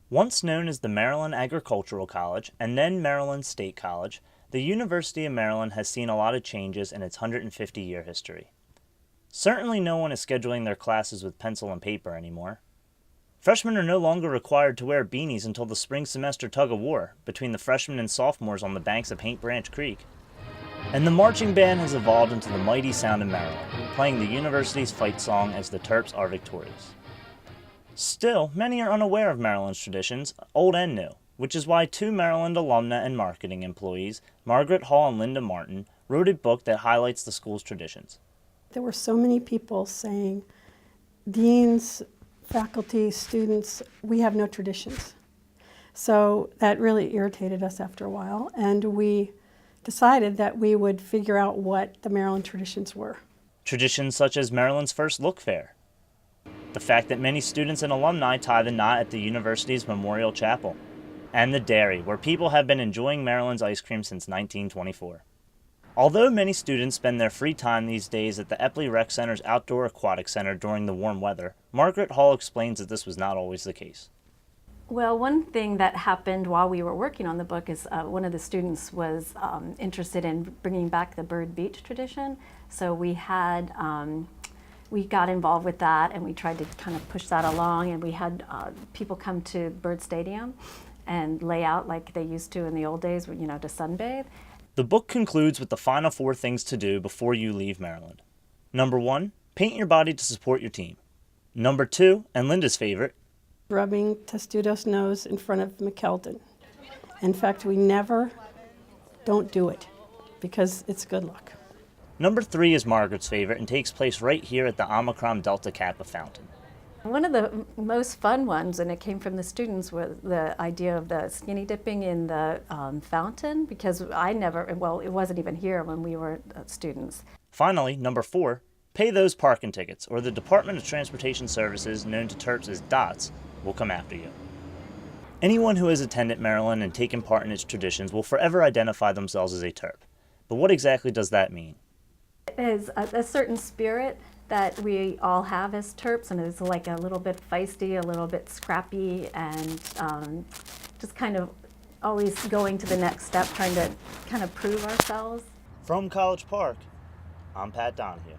Once known as the Maryland Agricultural College and then Maryland State College, the University of Maryland has seen a lot of changes in its 150-year history. Certainly no one is scheduling their classes with pencil and paper anymore. Freshmen are no longer required to wear beanies until the spring semester tug-of-war between the freshmen and sophomores on the banks of Paint Branch Creek. And the marching band has evolved into the mighty sound of Maryland, playing the university's fight song as the Terps are victorious. Still, many are unaware of Maryland's traditions, old and new, which is why two Maryland alumna and marketing employees, Margaret Hall and Linda Martin, wrote a book that highlights the school's traditions. There were so many people saying, deans, faculty, students, we have no traditions. So that really irritated us after a while, and we decided that we would figure out what the Maryland traditions were. Traditions such as Maryland's first Look Fair, the fact that many students and alumni tie the knot at the university's Memorial Chapel, and the dairy, where people have been enjoying Maryland's ice cream since 1924. Although many students spend their free time these days at the Epley Rec Center's Outdoor Aquatic Center during the warm weather, Margaret Hall explains that this was not always the case. Well, one thing that happened while we were working on the book is one of the students was interested in bringing back the Bird Beach tradition. So we got involved with that, and we tried to kind of push that along, and we had people come to Bird Stadium and lay out like they used to in the old days, to sunbathe. The book concludes with the final 4 things to do before you leave Maryland. Number 1, paint your body to support your team. Number 2, and Linda's favorite, Rubbing Testudo's nose in front of McKeldin. In fact, we don't do it because it's good luck. Number 3 is Margaret's favorite and takes place right here at the Omicron Delta Kappa Fountain. One of the most fun ones, and it came from the students, was the idea of the skinny dipping in the fountain, because it wasn't even here when we were students. Finally, number 4, pay those parking tickets, or the Department of Transportation Services, known to Terps as DOTS, will come after you. Anyone who has attended Maryland and taken part in its traditions will forever identify themselves as a Terp. But what exactly does that mean? It is a certain spirit that we all have as Terps, and it's like a little bit feisty, a little bit scrappy, and just kind of always going to the next step, trying to kind of prove ourselves. From College Park, I'm Pat Donohue.